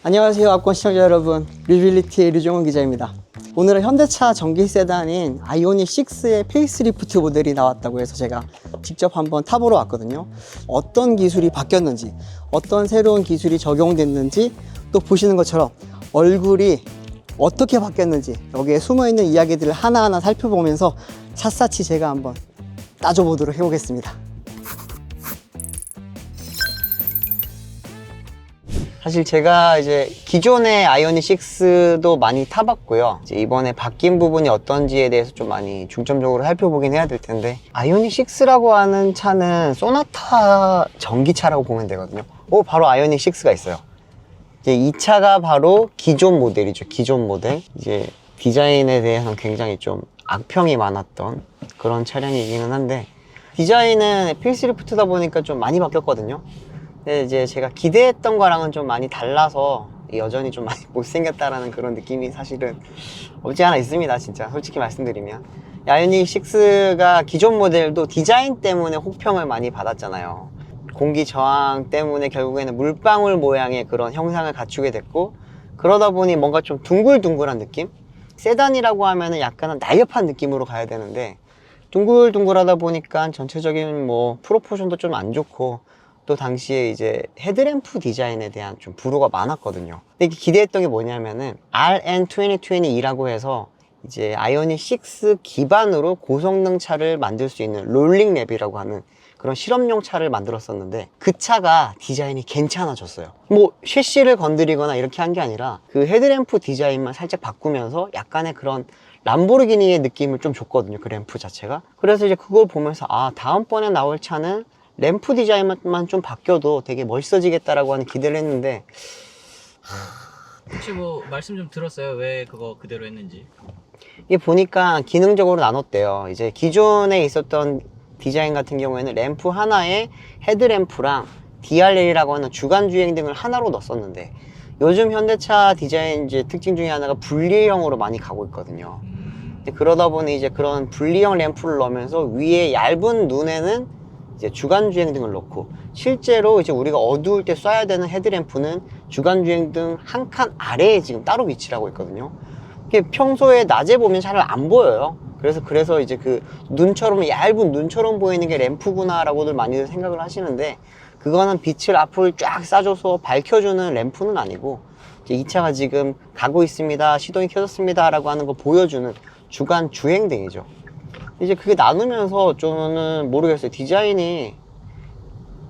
안녕하세요 압권 시청자 여러분, 류빌리티의 류종훈 기자입니다. 오늘은 현대차 전기 세단인 아이오닉 6의 페이스리프트 모델이 나왔다고 해서 제가 직접 한번 타보러 왔거든요. 어떤 기술이 바뀌었는지, 어떤 새로운 기술이 적용됐는지, 또 보시는 것처럼 얼굴이 어떻게 바뀌었는지 여기에 숨어있는 이야기들을 하나하나 살펴보면서 샅샅이 제가 한번 따져보도록 해보겠습니다. 사실 제가 이제 기존의 아이오닉 6도 많이 타봤고요. 이제 이번에 바뀐 부분이 어떤지에 대해서 좀 많이 중점적으로 살펴보긴 해야 될 텐데, 아이오닉 6라고 하는 차는 소나타 전기차라고 보면 되거든요. 바로 아이오닉 6가 있어요. 이제 이 차가 바로 기존 모델이죠. 기존 모델. 이제 디자인에 대해서는 굉장히 좀 악평이 많았던 그런 차량이기는 한데, 디자인은 페이스리프트다 보니까 좀 많이 바뀌었거든요. 근데 이제 제가 기대했던 거랑은 좀 많이 달라서 여전히 좀 많이 못생겼다라는 그런 느낌이 사실은 없지 않아 있습니다. 진짜 솔직히 말씀드리면, 아이오닉 6가 기존 모델도 디자인 때문에 호평을 많이 받았잖아요. 공기 저항 때문에 결국에는 물방울 모양의 그런 형상을 갖추게 됐고, 그러다 보니 뭔가 좀 둥글둥글한 느낌? 세단이라고 하면은 약간은 날렵한 느낌으로 가야 되는데, 둥글둥글하다 보니까 전체적인 뭐 프로포션도 좀 안 좋고, 또 당시에 이제 헤드램프 디자인에 대한 좀 불호가 많았거든요. 근데 기대했던 게 뭐냐면은 RN2020E라고 해서 이제 아이오닉 6 기반으로 고성능 차를 만들 수 있는 롤링 랩이라고 하는 그런 실험용 차를 만들었었는데, 그 차가 디자인이 괜찮아졌어요. 뭐 셰시를 건드리거나 이렇게 한 게 아니라 그 헤드램프 디자인만 살짝 바꾸면서 약간의 그런 람보르기니의 느낌을 좀 줬거든요, 그 램프 자체가. 그래서 이제 그걸 보면서 다음번에 나올 차는 램프 디자인만 좀 바뀌어도 되게 멋있어지겠다라고 하는 기대를 했는데, 혹시 뭐 말씀 좀 들었어요? 왜 그거 그대로 했는지? 이게 보니까 기능적으로 나눴대요. 이제 기존에 있었던 디자인 같은 경우에는 램프 하나에 헤드램프랑 DRL이라고 하는 주간주행 등을 하나로 넣었었는데, 요즘 현대차 디자인 이제 특징 중에 하나가 분리형으로 많이 가고 있거든요. 그러다 보니 이제 그런 분리형 램프를 넣으면서 위에 얇은 눈에는 이제 주간주행등을 넣고, 실제로 이제 우리가 어두울 때 쏴야 되는 헤드램프는 주간주행등 한 칸 아래에 지금 따로 위치를 하고 있거든요. 이게 평소에 낮에 보면 잘 안 보여요. 그래서 이제 그 눈처럼, 얇은 눈처럼 보이는 게 램프구나 라고들 많이들 생각을 하시는데, 그거는 빛을 앞을 쫙 쏴줘서 밝혀주는 램프는 아니고, 이제 이 차가 지금 가고 있습니다, 시동이 켜졌습니다 라고 하는 거 보여주는 주간 주행등이죠. 이제 그게 나누면서 저는 모르겠어요. 디자인이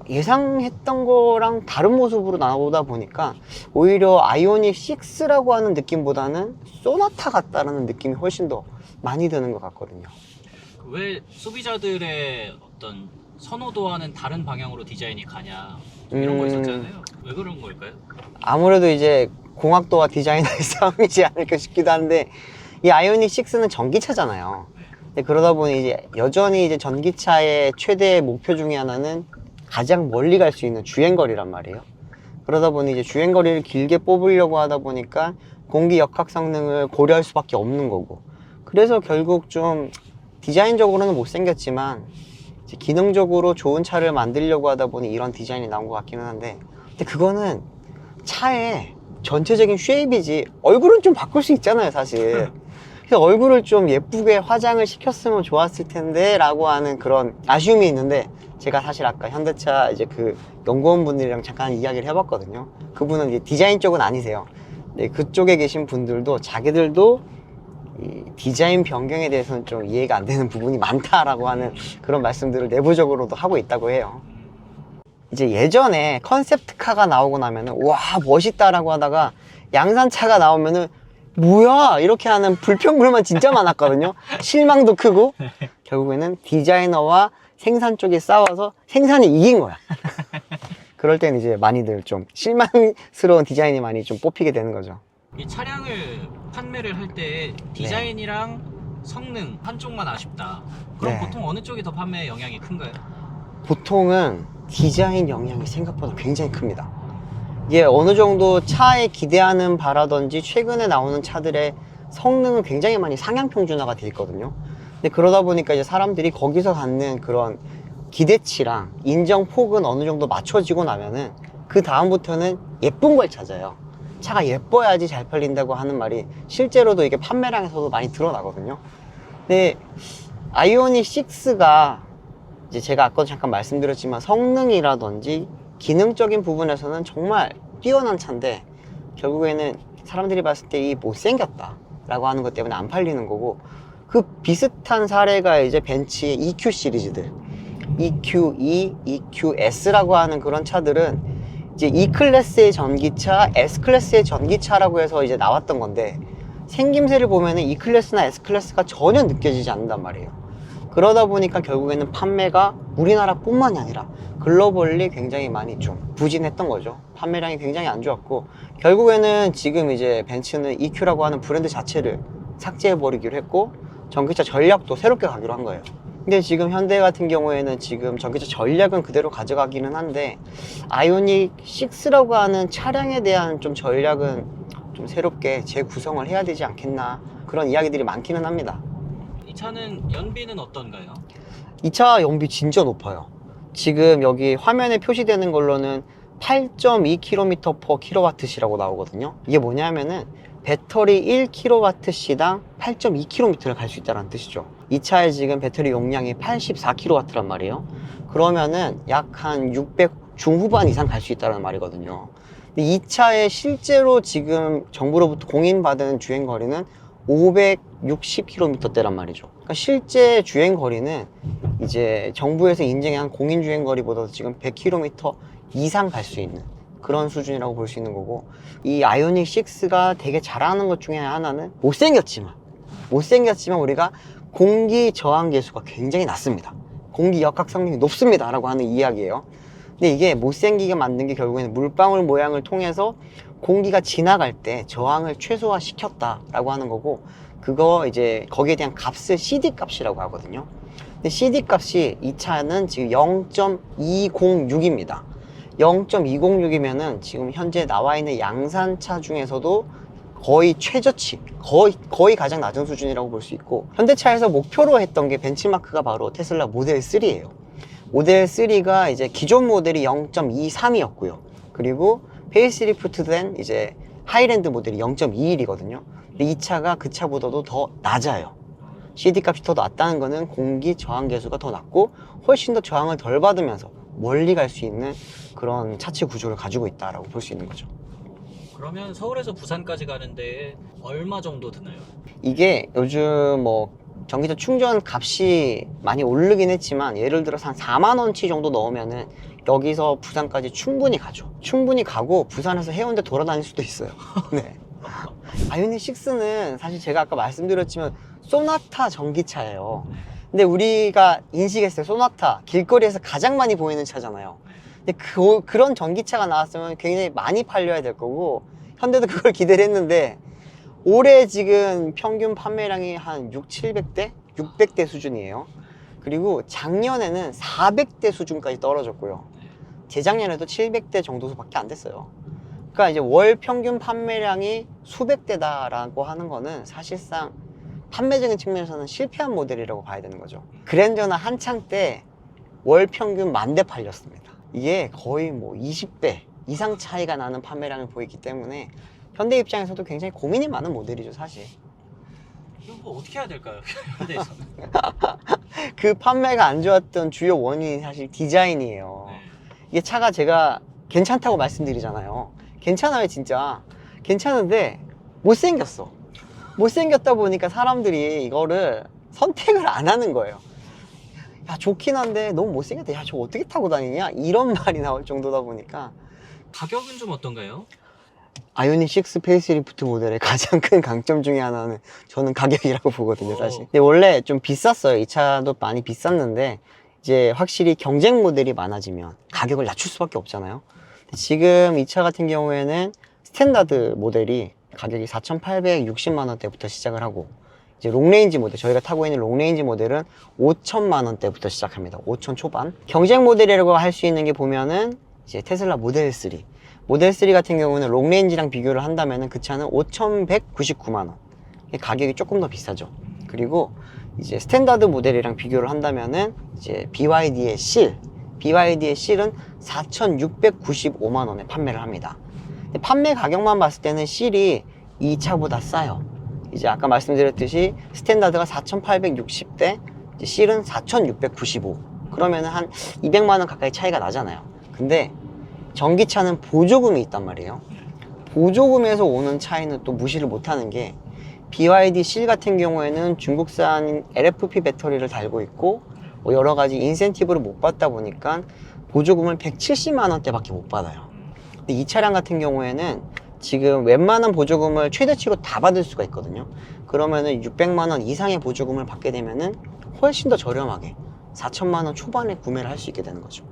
예상했던 거랑 다른 모습으로 나오다 보니까 오히려 아이오닉 6라고 하는 느낌보다는 소나타 같다라는 느낌이 훨씬 더 많이 드는 것 같거든요. 왜 소비자들의 어떤 선호도와는 다른 방향으로 디자인이 가냐, 이런 거 있었잖아요. 왜 그런 걸까요? 아무래도 이제 공학도와 디자이너의 싸움이지 않을까 싶기도 한데, 이 아이오닉 6는 전기차잖아요. 그러다 보니 이제 여전히 이제 전기차의 최대 목표 중에 하나는 가장 멀리 갈 수 있는 주행거리란 말이에요. 그러다 보니 이제 주행거리를 길게 뽑으려고 하다 보니까 공기 역학 성능을 고려할 수밖에 없는 거고, 그래서 결국 좀 디자인적으로는 못생겼지만 이제 기능적으로 좋은 차를 만들려고 하다 보니 이런 디자인이 나온 것 같기는 한데, 근데 그거는 차의 전체적인 쉐입이지 얼굴은 좀 바꿀 수 있잖아요, 사실. 그래서 얼굴을 좀 예쁘게 화장을 시켰으면 좋았을 텐데 라고 하는 그런 아쉬움이 있는데, 제가 사실 아까 현대차 이제 그 연구원분들이랑 잠깐 이야기를 해봤거든요. 그분은 이제 디자인 쪽은 아니세요. 네, 그쪽에 계신 분들도 자기들도 이 디자인 변경에 대해서는 좀 이해가 안 되는 부분이 많다라고 하는 그런 말씀들을 내부적으로도 하고 있다고 해요. 이제 예전에 컨셉트카가 나오고 나면은 와 멋있다라고 하다가 양산차가 나오면은 뭐야 이렇게 하는 불평불만 진짜 많았거든요. 실망도 크고. 결국에는 디자이너와 생산 쪽이 싸워서 생산이 이긴 거야. 그럴 때는 이제 많이들 좀 실망스러운 디자인이 많이 좀 뽑히게 되는 거죠. 이 차량을 판매를 할 때 디자인이랑 성능 한쪽만 아쉽다, 그럼 네. 보통 어느 쪽이 더 판매에 영향이 큰가요? 보통은 디자인 영향이 생각보다 굉장히 큽니다. 이게 어느 정도 차에 기대하는 바라든지 최근에 나오는 차들의 성능은 굉장히 많이 상향 평준화가 돼 있거든요. 근데 그러다 보니까 이제 사람들이 거기서 갖는 그런 기대치랑 인정 폭은 어느 정도 맞춰지고 나면은 그 다음부터는 예쁜 걸 찾아요. 차가 예뻐야지 잘 팔린다고 하는 말이 실제로도 이게 판매량에서도 많이 드러나거든요. 근데 아이오닉 6가 이제 제가 아까도 잠깐 말씀드렸지만 성능이라든지 기능적인 부분에서는 정말 뛰어난 차인데 결국에는 사람들이 봤을 때 이 못생겼다 라고 하는 것 때문에 안 팔리는 거고, 그 비슷한 사례가 이제 벤츠의 EQ 시리즈들, EQE, EQS라고 하는 그런 차들은 이제 E클래스의 전기차, S클래스의 전기차라고 해서 이제 나왔던 건데, 생김새를 보면은 E클래스나 S클래스가 전혀 느껴지지 않는단 말이에요. 그러다 보니까 결국에는 판매가 우리나라뿐만이 아니라 글로벌리 굉장히 많이 좀 부진했던 거죠. 판매량이 굉장히 안 좋았고, 결국에는 지금 이제 벤츠는 EQ라고 하는 브랜드 자체를 삭제해버리기로 했고, 전기차 전략도 새롭게 가기로 한 거예요. 근데 지금 현대 같은 경우에는 지금 전기차 전략은 그대로 가져가기는 한데, 아이오닉 6라고 하는 차량에 대한 좀 전략은 좀 새롭게 재구성을 해야 되지 않겠나, 그런 이야기들이 많기는 합니다. 이 차는 연비는 어떤가요? 이 차 연비 진짜 높아요. 지금 여기 화면에 표시되는 걸로는 8.2km/kWh라고 나오거든요. 이게 뭐냐면은 배터리 1kWh당 8.2km를 갈 수 있다는 뜻이죠. 이 차의 지금 배터리 용량이 84kW란 말이에요. 그러면은 약 한 600 중후반 이상 갈 수 있다는 말이거든요. 근데 이 차의 실제로 지금 정부로부터 공인받은 주행거리는 560km대란 말이죠. 그러니까 실제 주행거리는 이제 정부에서 인정한 공인주행거리보다도 지금 100km 이상 갈 수 있는 그런 수준이라고 볼 수 있는 거고, 이 아이오닉 6가 되게 잘하는 것 중에 하나는 못생겼지만 우리가 공기 저항 계수가 굉장히 낮습니다. 공기 역학 성능이 높습니다 라고 하는 이야기예요. 근데 이게 못생기게 만든 게 결국에는 물방울 모양을 통해서 공기가 지나갈 때 저항을 최소화 시켰다라고 하는 거고, 그거 이제 거기에 대한 값을 CD 값이라고 하거든요. 근데 CD 값이 이 차는 지금 0.206입니다. 0.206이면은 지금 현재 나와 있는 양산차 중에서도 거의 최저치, 거의 가장 낮은 수준이라고 볼 수 있고, 현대차에서 목표로 했던 게 벤치마크가 바로 테슬라 모델 3예요. 모델 3가 이제 기존 모델이 0.23이었고요. 그리고 페이스리프트된 이제 하이랜드 모델이 0.21이거든요. 근데 이 차가 그 차보다도 더 낮아요. CD 값이 더 낮다는 거는 공기 저항 계수가 더 낮고 훨씬 더 저항을 덜 받으면서 멀리 갈 수 있는 그런 차체 구조를 가지고 있다라고 볼 수 있는 거죠. 그러면 서울에서 부산까지 가는데 얼마 정도 드나요? 이게 요즘 뭐 전기차 충전 값이 많이 오르긴 했지만, 예를 들어서 한 4만 원치 정도 넣으면은 여기서 부산까지 충분히 가죠. 충분히 가고 부산에서 해운대 돌아다닐 수도 있어요. 네. 아이오닉 6는 사실 제가 아까 말씀드렸지만 소나타 전기차예요. 근데 우리가 인식했어요. 소나타 길거리에서 가장 많이 보이는 차잖아요. 근데 그런 전기차가 나왔으면 굉장히 많이 팔려야 될 거고, 현대도 그걸 기대를 했는데 올해 지금 평균 판매량이 한 600대 수준이에요. 그리고 작년에는 400대 수준까지 떨어졌고요. 재작년에도 700대 정도밖에 안 됐어요. 그러니까 이제 월 평균 판매량이 수백 대다라고 하는 거는 사실상 판매적인 측면에서는 실패한 모델이라고 봐야 되는 거죠. 그랜저나 한창 때 월 평균 10,000대 팔렸습니다. 이게 거의 뭐 20배 이상 차이가 나는 판매량을 보이기 때문에 현대 입장에서도 굉장히 고민이 많은 모델이죠, 사실. 이거 뭐 어떻게 해야 될까요? 현대에서는. 그 판매가 안 좋았던 주요 원인이 사실 디자인이에요. 네. 이게 차가 제가 괜찮다고 말씀드리잖아요. 괜찮아요, 진짜. 괜찮은데 못생겼어. 못생겼다 보니까 사람들이 이거를 선택을 안 하는 거예요. 야, 좋긴 한데 너무 못생겼다. 야, 저거 어떻게 타고 다니냐? 이런 말이 나올 정도다 보니까. 가격은 좀 어떤가요? 아이오닉 6 페이스리프트 모델의 가장 큰 강점 중에 하나는 저는 가격이라고 보거든요, 사실. 근데 원래 좀 비쌌어요. 이 차도 많이 비쌌는데 이제 확실히 경쟁 모델이 많아지면 가격을 낮출 수밖에 없잖아요. 지금 이 차 같은 경우에는 스탠다드 모델이 가격이 4,860만 원대부터 시작을 하고, 이제 롱레인지 모델, 저희가 타고 있는 롱레인지 모델은 5천만 원대부터 시작합니다. 5천 초반. 경쟁 모델이라고 할 수 있는 게 보면은 이제 테슬라 모델 3. 모델 3 같은 경우는 롱레인지랑 비교를 한다면은 그 차는 5,199만 원. 가격이 조금 더 비싸죠. 그리고 이제 스탠다드 모델이랑 비교를 한다면은 이제 BYD의 실은 4,695만 원에 판매를 합니다. 근데 판매 가격만 봤을 때는 실이 이 차보다 싸요. 이제 아까 말씀드렸듯이 스탠다드가 4,860대, 이제 실은 4,695. 그러면은 한 200만 원 가까이 차이가 나잖아요. 근데 전기차는 보조금이 있단 말이에요. 보조금에서 오는 차이는 또 무시를 못하는 게, BYD 실 같은 경우에는 중국산 LFP 배터리를 달고 있고 뭐 여러 가지 인센티브를 못 받다 보니까 보조금을 170만 원대밖에 못 받아요. 근데 이 차량 같은 경우에는 지금 웬만한 보조금을 최대치로 다 받을 수가 있거든요. 그러면은 600만 원 이상의 보조금을 받게 되면은 훨씬 더 저렴하게 4천만 원 초반에 구매를 할 수 있게 되는 거죠.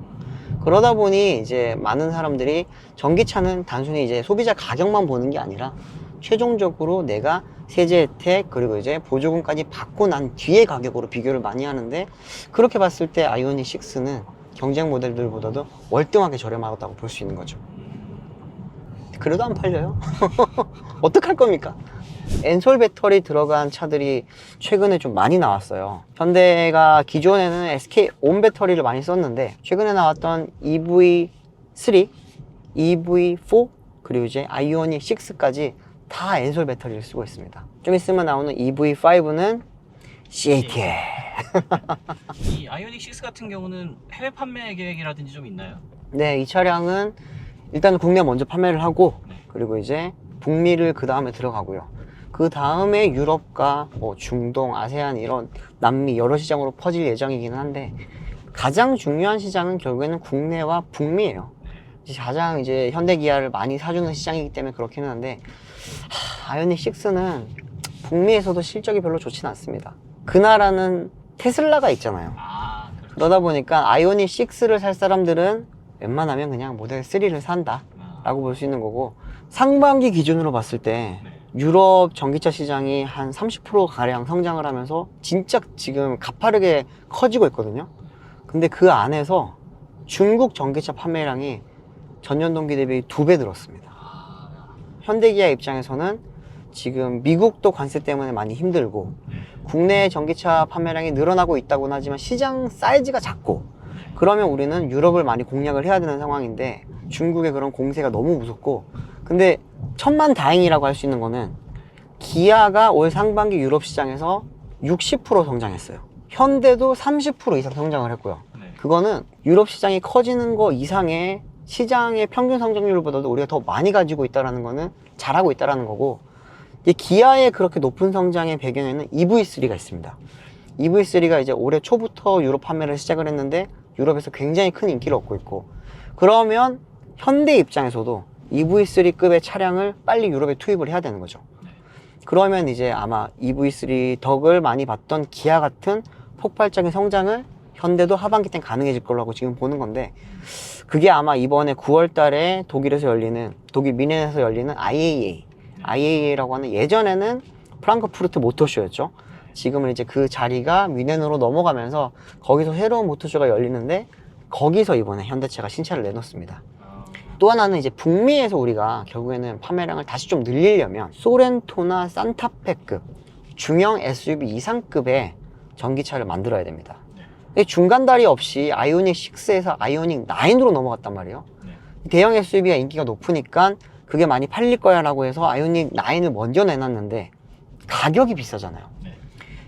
그러다 보니 이제 많은 사람들이 전기차는 단순히 이제 소비자 가격만 보는 게 아니라 최종적으로 내가 세제 혜택 그리고 이제 보조금까지 받고 난 뒤에 가격으로 비교를 많이 하는데, 그렇게 봤을 때 아이오닉 6는 경쟁 모델들보다도 월등하게 저렴하다고 볼 수 있는 거죠. 그래도 안 팔려요. 어떡할 겁니까? 엔솔 배터리 들어간 차들이 최근에 좀 많이 나왔어요. 현대가 기존에는 SK 온 배터리를 많이 썼는데, 최근에 나왔던 EV3, EV4, 그리고 이제 아이오닉 6까지 다 엔솔 배터리를 쓰고 있습니다. 좀 있으면 나오는 EV5는 CATL. 이 아이오닉 6 같은 경우는 해외 판매 계획이라든지 좀 있나요? 네, 이 차량은 일단 국내 먼저 판매를 하고, 네. 그리고 이제 북미를 그 다음에 들어가고요. 그 다음에 유럽과 뭐 중동, 아세안 이런 남미 여러 시장으로 퍼질 예정이기는 한데, 가장 중요한 시장은 결국에는 국내와 북미예요. 가장 이제 현대 기아를 많이 사주는 시장이기 때문에 그렇기는 한데, 아이오닉 6는 북미에서도 실적이 별로 좋진 않습니다. 그 나라는 테슬라가 있잖아요. 아, 그렇죠. 그러다 보니까 아이오닉 6를 살 사람들은 웬만하면 그냥 모델 3를 산다 라고 볼 수 있는 거고, 상반기 기준으로 봤을 때 네. 유럽 전기차 시장이 한 30% 가량 성장을 하면서 진짜 지금 가파르게 커지고 있거든요. 근데 그 안에서 중국 전기차 판매량이 전년 동기 대비 2배 늘었습니다. 현대기아 입장에서는 지금 미국도 관세 때문에 많이 힘들고, 국내 전기차 판매량이 늘어나고 있다고는 하지만 시장 사이즈가 작고, 그러면 우리는 유럽을 많이 공략을 해야 되는 상황인데, 중국의 그런 공세가 너무 무섭고, 근데 천만다행이라고 할 수 있는 거는 기아가 올 상반기 유럽 시장에서 60% 성장했어요. 현대도 30% 이상 성장을 했고요. 네. 그거는 유럽 시장이 커지는 거 이상의 시장의 평균 성장률보다도 우리가 더 많이 가지고 있다는 거는 잘하고 있다는 거고, 이 기아의 그렇게 높은 성장의 배경에는 EV3가 있습니다. EV3가 이제 올해 초부터 유럽 판매를 시작을 했는데 유럽에서 굉장히 큰 인기를 얻고 있고, 그러면 현대 입장에서도 EV3급의 차량을 빨리 유럽에 투입을 해야 되는 거죠. 그러면 이제 아마 EV3 덕을 많이 봤던 기아 같은 폭발적인 성장을 현대도 하반기 땐 가능해질 거라고 지금 보는 건데, 그게 아마 이번에 9월 달에 독일 미넨에서 열리는 IAA라고 하는, 예전에는 프랑크푸르트 모터쇼였죠. 지금은 이제 그 자리가 미넨으로 넘어가면서 거기서 새로운 모터쇼가 열리는데, 거기서 이번에 현대차가 신차를 내놓습니다. 또 하나는 이제 북미에서 우리가 결국에는 판매량을 다시 좀 늘리려면 소렌토나 산타페급 중형 SUV 이상급의 전기차를 만들어야 됩니다. 중간 다리 없이 아이오닉 6에서 아이오닉 9으로 넘어갔단 말이에요. 대형 SUV가 인기가 높으니까 그게 많이 팔릴 거야 라고 해서 아이오닉 9을 먼저 내놨는데 가격이 비싸잖아요.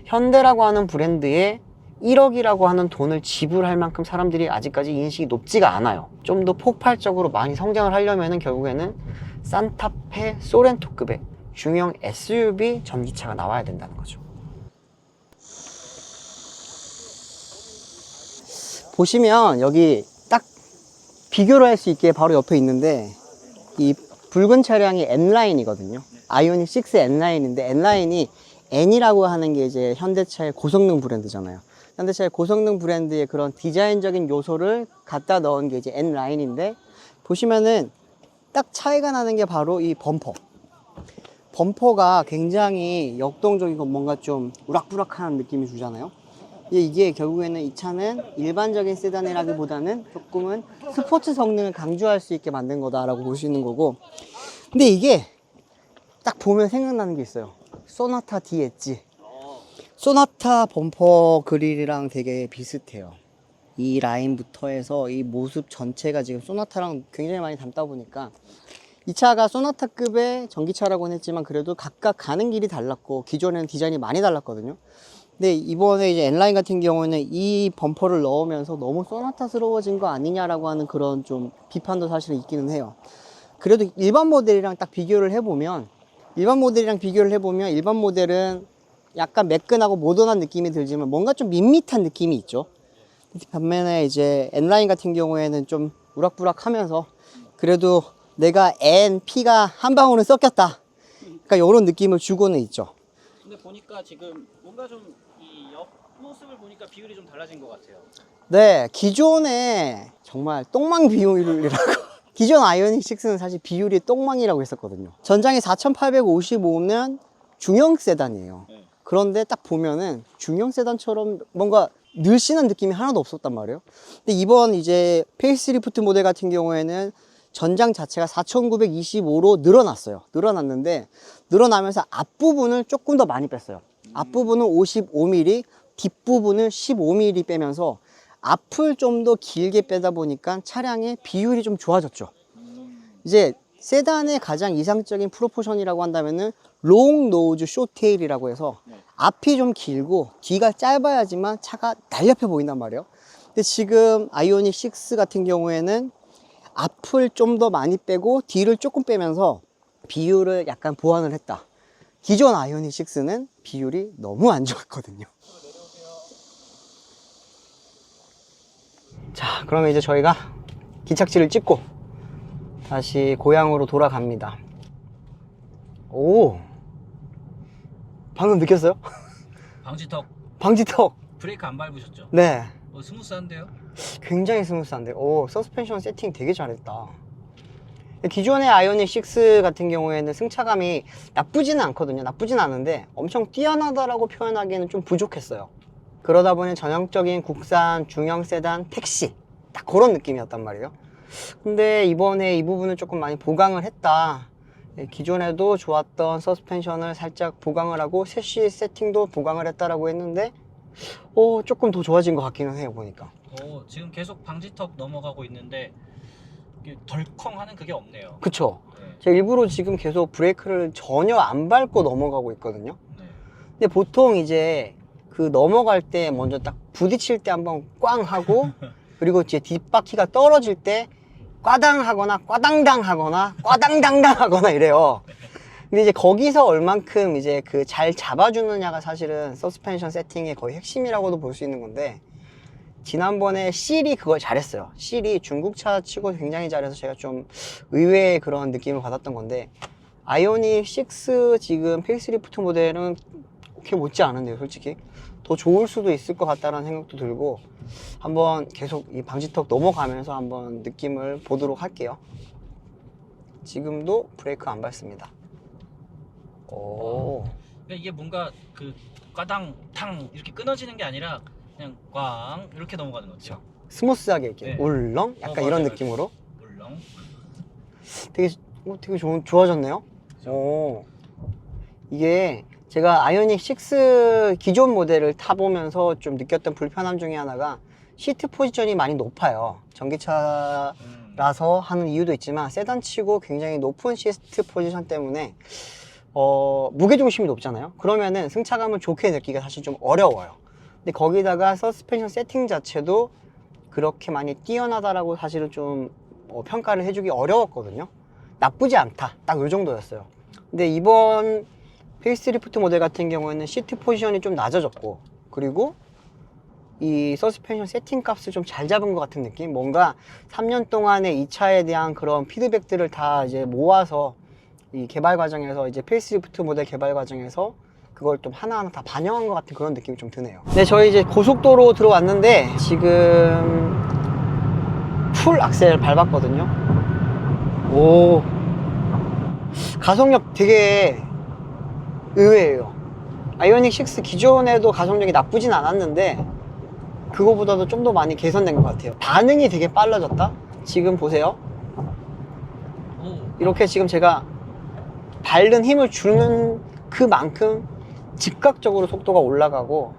현대라고 하는 브랜드에 1억이라고 하는 돈을 지불할 만큼 사람들이 아직까지 인식이 높지가 않아요. 좀 더 폭발적으로 많이 성장을 하려면 결국에는 산타페, 소렌토급의 중형 SUV 전기차가 나와야 된다는 거죠. 보시면 여기 딱 비교를 할 수 있게 바로 옆에 있는데, 이 붉은 차량이 N라인이거든요. 아이오닉 6 N라인인데, N라인이 N이라고 하는 게 이제 현대차의 고성능 브랜드잖아요. 현대차의 고성능 브랜드의 그런 디자인적인 요소를 갖다 넣은 게 이제 N라인인데, 보시면은 딱 차이가 나는 게 바로 이 범퍼가 굉장히 역동적이고 뭔가 좀 우락부락한 느낌이 주잖아요. 이게 결국에는 이 차는 일반적인 세단이라기보다는 조금은 스포츠 성능을 강조할 수 있게 만든 거다라고 볼 수 있는 거고, 근데 이게 딱 보면 생각나는 게 있어요. 소나타 D 엣지. 소나타 범퍼 그릴이랑 되게 비슷해요. 이 라인부터 해서 이 모습 전체가 지금 소나타랑 굉장히 많이 닮다 보니까 이 차가 소나타급의 전기차라고는 했지만 그래도 각각 가는 길이 달랐고 기존에는 디자인이 많이 달랐거든요. 근데 이번에 이제 N라인 같은 경우는 이 범퍼를 넣으면서 너무 소나타스러워진 거 아니냐라고 하는 그런 좀 비판도 사실은 있기는 해요. 그래도 일반 모델이랑 딱 비교를 해보면 일반 모델은 약간 매끈하고 모던한 느낌이 들지만 뭔가 좀 밋밋한 느낌이 있죠. 반면에 이제 N라인 같은 경우에는 좀 우락부락하면서 그래도 내가 N, P가 한 방울은 섞였다. 그러니까 이런 느낌을 주고는 있죠. 근데 보니까 지금 뭔가 좀 이 옆모습을 보니까 비율이 좀 달라진 것 같아요. 네, 기존에 정말 똥망 비율이라고. 기존 아이오닉 6는 사실 비율이 똥망이라고 했었거든요. 전장이 4855면 중형 세단이에요. 네. 그런데 딱 보면은 중형 세단처럼 뭔가 늘씬한 느낌이 하나도 없었단 말이에요. 근데 이번 이제 페이스리프트 모델 같은 경우에는 전장 자체가 4925로 늘어났어요. 늘어났는데 늘어나면서 앞부분을 조금 더 많이 뺐어요. 앞부분은 55mm, 뒷부분을 15mm 빼면서 앞을 좀 더 길게 빼다 보니까 차량의 비율이 좀 좋아졌죠. 이제 세단의 가장 이상적인 프로포션이라고 한다면은 롱 노즈 쇼테일이라고 해서 앞이 좀 길고 뒤가 짧아야지만 차가 날렵해 보인단 말이에요. 근데 지금 아이오닉 6 같은 경우에는 앞을 좀 더 많이 빼고 뒤를 조금 빼면서 비율을 약간 보완을 했다. 기존 아이오닉 6는 비율이 너무 안 좋았거든요. 자, 그러면 이제 저희가 기착지를 찍고 다시 고향으로 돌아갑니다. 오, 방금 느꼈어요? 방지턱 방지턱. 브레이크 안 밟으셨죠? 네, 스무스한데요? 굉장히 스무스한데. 오, 서스펜션 세팅 되게 잘했다. 기존의 아이오닉 6 같은 경우에는 승차감이 나쁘지는 않거든요. 나쁘진 않은데 엄청 뛰어나다라고 표현하기에는 좀 부족했어요. 그러다 보니 전형적인 국산 중형 세단 택시 딱 그런 느낌이었단 말이에요. 근데 이번에 이 부분을 조금 많이 보강을 했다. 기존에도 좋았던 서스펜션을 살짝 보강을 하고 셰시 세팅도 보강을 했다라고 했는데 조금 더 좋아진 것 같기는 해요, 보니까. 지금 계속 방지턱 넘어가고 있는데 이게 덜컹 하는 그게 없네요. 그쵸? 네. 제가 일부러 지금 계속 브레이크를 전혀 안 밟고 넘어가고 있거든요. 네. 근데 보통 이제 그 넘어갈 때 먼저 딱 부딪힐 때 한번 꽝 하고 그리고 이제 뒷바퀴가 떨어질 때 꽈당 하거나 꽈당당 하거나 꽈당당당 하거나 이래요. 근데 이제 거기서 얼만큼 이제 그 잘 잡아주느냐가 사실은 서스펜션 세팅의 거의 핵심이라고도 볼 수 있는 건데 지난번에 실이 그걸 잘했어요. 실이 중국차 치고 굉장히 잘해서 제가 좀 의외의 그런 느낌을 받았던 건데 아이오닉 6 지금 페이스리프트 모델은 그렇게 못지 않은데요, 솔직히. 더 좋을 수도 있을 것 같다는 생각도 들고 한번 계속 이 방지턱 넘어가면서 한번 느낌을 보도록 할게요. 지금도 브레이크 안 밟습니다. 오. 그러니까 이게 뭔가 그 꽈당 탕 이렇게 끊어지는 게 아니라 그냥 꽝 이렇게 넘어가는 거죠. 스무스하게 이렇게 네. 울렁? 약간 이런 맞아요. 느낌으로 물렁. 되게 좋아졌네요. 오. 이게 제가 아이오닉 6 기존 모델을 타보면서 좀 느꼈던 불편함 중에 하나가 시트 포지션이 많이 높아요. 전기차라서 하는 이유도 있지만 세단치고 굉장히 높은 시트 포지션 때문에 무게중심이 높잖아요. 그러면은 승차감을 좋게 느끼기가 사실 좀 어려워요. 근데 거기다가 서스펜션 세팅 자체도 그렇게 많이 뛰어나다라고 사실은 좀 평가를 해주기 어려웠거든요. 나쁘지 않다, 딱 요 정도였어요. 근데 이번 페이스리프트 모델 같은 경우에는 시트 포지션이 좀 낮아졌고 그리고 이 서스펜션 세팅 값을 좀 잘 잡은 것 같은 느낌? 뭔가 3년 동안의 이 차에 대한 그런 피드백들을 다 이제 모아서 이 개발 과정에서 이제 페이스리프트 모델 개발 과정에서 그걸 좀 하나하나 다 반영한 것 같은 그런 느낌이 좀 드네요. 네, 저희 이제 고속도로 들어왔는데 지금 풀 악셀 밟았거든요. 오, 가속력 되게 의외예요. 아이오닉 6 기존에도 가속력이 나쁘진 않았는데 그거보다도 좀 더 많이 개선된 것 같아요. 반응이 되게 빨라졌다. 지금 보세요. 이렇게 지금 제가 밟는 힘을 주는 그만큼 즉각적으로 속도가 올라가고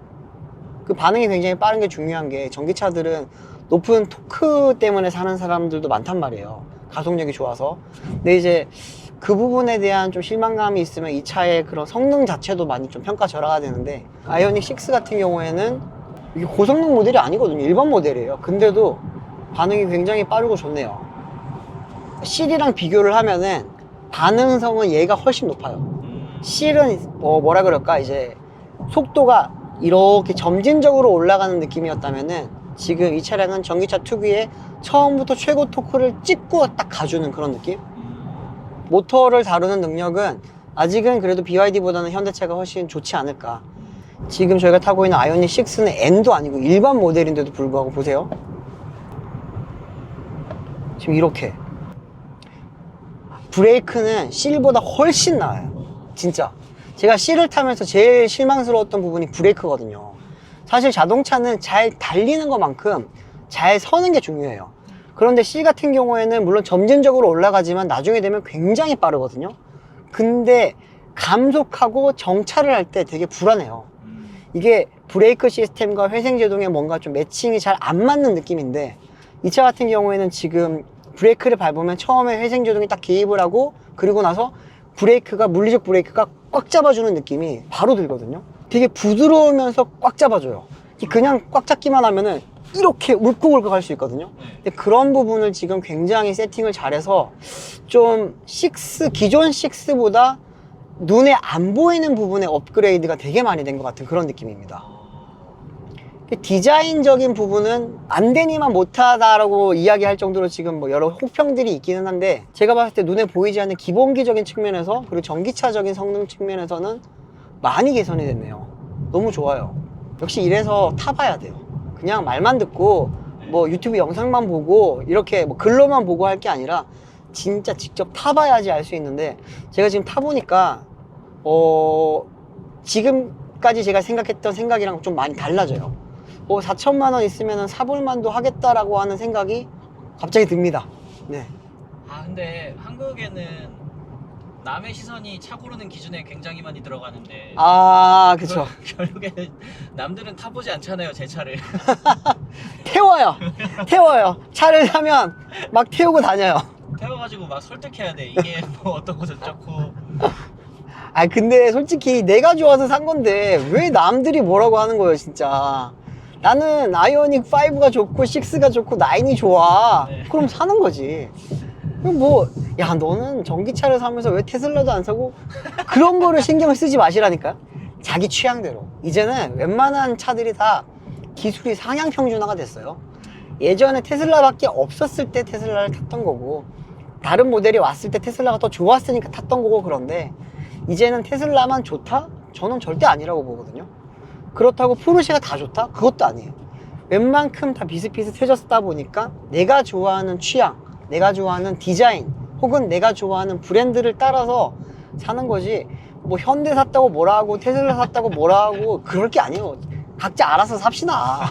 그 반응이 굉장히 빠른 게 중요한 게 전기차들은 높은 토크 때문에 사는 사람들도 많단 말이에요. 가속력이 좋아서. 근데 이제 그 부분에 대한 좀 실망감이 있으면 이 차의 그런 성능 자체도 많이 좀 평가절하가 되는데, 아이오닉 6 같은 경우에는 이게 고성능 모델이 아니거든요. 일반 모델이에요. 근데도 반응이 굉장히 빠르고 좋네요. 실이랑 비교를 하면은 반응성은 얘가 훨씬 높아요. 실은 뭐라 그럴까, 이제 속도가 이렇게 점진적으로 올라가는 느낌이었다면은 지금 이 차량은 전기차 특유의 처음부터 최고 토크를 찍고 딱 가주는 그런 느낌? 모터를 다루는 능력은 아직은 그래도 BYD보다는 현대차가 훨씬 좋지 않을까. 지금 저희가 타고 있는 아이오닉 6는 N도 아니고 일반 모델인데도 불구하고 보세요. 지금 이렇게 브레이크는 C보다 훨씬 나아요. 진짜 제가 C를 타면서 제일 실망스러웠던 부분이 브레이크거든요. 사실 자동차는 잘 달리는 것만큼 잘 서는 게 중요해요. 그런데 C 같은 경우에는 물론 점진적으로 올라가지만 나중에 되면 굉장히 빠르거든요. 근데 감속하고 정차를 할 때 되게 불안해요. 이게 브레이크 시스템과 회생제동에 뭔가 좀 매칭이 잘 안 맞는 느낌인데, 이 차 같은 경우에는 지금 브레이크를 밟으면 처음에 회생제동이 딱 개입을 하고, 그리고 나서 브레이크가, 물리적 브레이크가 꽉 잡아주는 느낌이 바로 들거든요. 되게 부드러우면서 꽉 잡아줘요. 그냥 꽉 잡기만 하면은 이렇게 울컥울컥 할 수 있거든요. 근데 그런 부분을 지금 굉장히 세팅을 잘해서 좀 기존 6보다 눈에 안 보이는 부분의 업그레이드가 되게 많이 된 것 같은 그런 느낌입니다. 디자인적인 부분은 안 되니만 못하다라고 이야기할 정도로 지금 뭐 여러 혹평들이 있기는 한데, 제가 봤을 때 눈에 보이지 않는 기본기적인 측면에서, 그리고 전기차적인 성능 측면에서는 많이 개선이 됐네요. 너무 좋아요. 역시 이래서 타봐야 돼요. 그냥 말만 듣고 뭐 유튜브 영상만 보고 이렇게 뭐 글로만 보고 할 게 아니라 진짜 직접 타봐야지 알 수 있는데, 제가 지금 타보니까 지금까지 제가 생각했던 생각이랑 좀 많이 달라져요. 4천만 원 있으면 사볼만도 하겠다라고 하는 생각이 갑자기 듭니다. 네. 근데 한국에는 남의 시선이 차 고르는 기준에 굉장히 많이 들어가는데, 그쵸. 결국에는 남들은 타보지 않잖아요, 제 차를. 태워요. 차를 사면 막 태우고 다녀요. 태워가지고 막 설득해야 돼. 이게 뭐 어떻고 저쩌고. 근데 솔직히 내가 좋아서 산 건데 왜 남들이 뭐라고 하는 거예요, 진짜. 나는 아이오닉 5가 좋고 6가 좋고 9이 좋아. 네. 그럼 사는 거지. 뭐, 야, 너는 전기차를 사면서 왜 테슬라도 안 사고? 그런 거를 신경을 쓰지 마시라니까요. 자기 취향대로. 이제는 웬만한 차들이 다 기술이 상향 평준화가 됐어요. 예전에 테슬라밖에 없었을 때 테슬라를 탔던 거고, 다른 모델이 왔을 때 테슬라가 더 좋았으니까 탔던 거고, 그런데 이제는 테슬라만 좋다? 저는 절대 아니라고 보거든요. 그렇다고 포르쉐가 다 좋다? 그것도 아니에요. 웬만큼 다 비슷비슷해졌다 보니까 내가 좋아하는 취향, 내가 좋아하는 디자인, 혹은 내가 좋아하는 브랜드를 따라서 사는 거지, 뭐 현대 샀다고 뭐라 하고 테슬라 샀다고 뭐라 하고 그럴 게 아니에요. 각자 알아서 삽시다.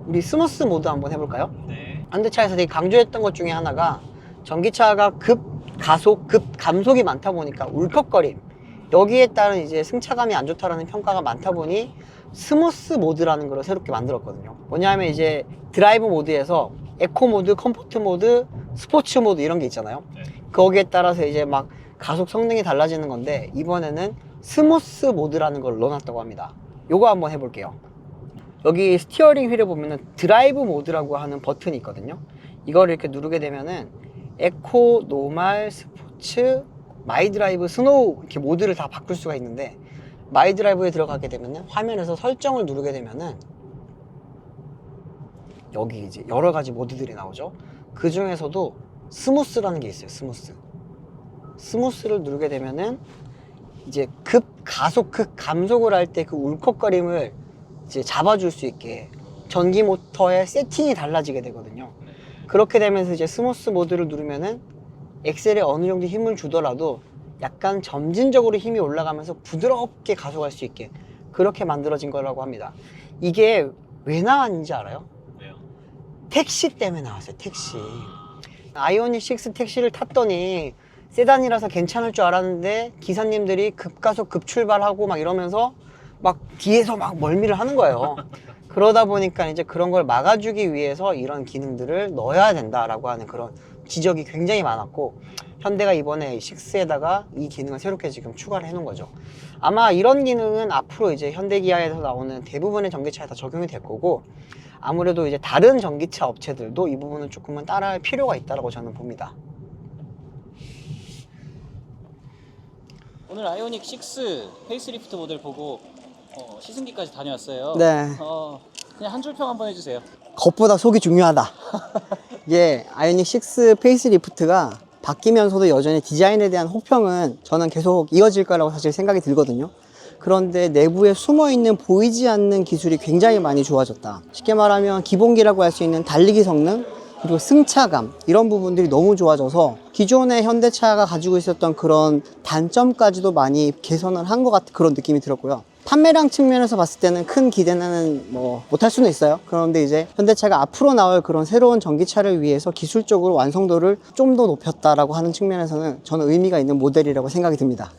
우리 스무스 모드 한번 해볼까요? 네. 현대차에서 되게 강조했던 것 중에 하나가 전기차가 급 가속, 급 감속이 많다 보니까 울컥거림, 여기에 따른 이제 승차감이 안 좋다라는 평가가 많다 보니 스무스 모드라는 걸 새롭게 만들었거든요. 뭐냐면 이제 드라이브 모드에서 에코 모드, 컴포트 모드, 스포츠 모드 이런 게 있잖아요. 네. 거기에 따라서 이제 막 가속 성능이 달라지는 건데, 이번에는 스무스 모드라는 걸 넣어놨다고 합니다. 요거 한번 해볼게요. 여기 스티어링 휠에 보면은 드라이브 모드라고 하는 버튼이 있거든요. 이거를 이렇게 누르게 되면은 에코, 노말, 스포츠, 마이 드라이브, 스노우 이렇게 모드를 다 바꿀 수가 있는데, 마이 드라이브에 들어가게 되면은 화면에서 설정을 누르게 되면은 여기 이제 여러 가지 모드들이 나오죠. 그 중에서도 스무스라는 게 있어요. 스무스를 누르게 되면은 이제 급 가속, 급 감속을 할 때 그 울컥거림을 이제 잡아줄 수 있게 전기 모터의 세팅이 달라지게 되거든요. 그렇게 되면서 이제 스무스 모드를 누르면은 엑셀에 어느 정도 힘을 주더라도 약간 점진적으로 힘이 올라가면서 부드럽게 가속할 수 있게 그렇게 만들어진 거라고 합니다. 이게 왜 나왔는지 알아요? 왜요? 택시 때문에 나왔어요. 택시. 아이오닉 6 택시를 탔더니 세단이라서 괜찮을 줄 알았는데 기사님들이 급가속 급출발하고 막 이러면서 막 뒤에서 막 멀미를 하는 거예요. 그러다 보니까 이제 그런 걸 막아주기 위해서 이런 기능들을 넣어야 된다라고 하는 그런 지적이 굉장히 많았고, 현대가 이번에 6에다가 이 기능을 새롭게 지금 추가를 해놓은 거죠. 아마 이런 기능은 앞으로 이제 현대기아에서 나오는 대부분의 전기차에 다 적용이 될 거고, 아무래도 이제 다른 전기차 업체들도 이 부분은 조금은 따라할 필요가 있다고 저는 봅니다. 오늘 아이오닉 6 페이스리프트 모델 보고 시승기까지 다녀왔어요. 네. 그냥 한 줄 평 한번 해주세요. 겉보다 속이 중요하다. 이게 아이오닉 6 페이스리프트가 바뀌면서도 여전히 디자인에 대한 호평은 저는 계속 이어질 거라고 사실 생각이 들거든요. 그런데 내부에 숨어있는 보이지 않는 기술이 굉장히 많이 좋아졌다. 쉽게 말하면 기본기라고 할 수 있는 달리기 성능, 그리고 승차감, 이런 부분들이 너무 좋아져서 기존의 현대차가 가지고 있었던 그런 단점까지도 많이 개선을 한 것 같은 그런 느낌이 들었고요. 판매량 측면에서 봤을 때는 큰 기대는 못할 수는 있어요. 그런데 이제 현대차가 앞으로 나올 그런 새로운 전기차를 위해서 기술적으로 완성도를 좀 더 높였다라고 하는 측면에서는 저는 의미가 있는 모델이라고 생각이 듭니다.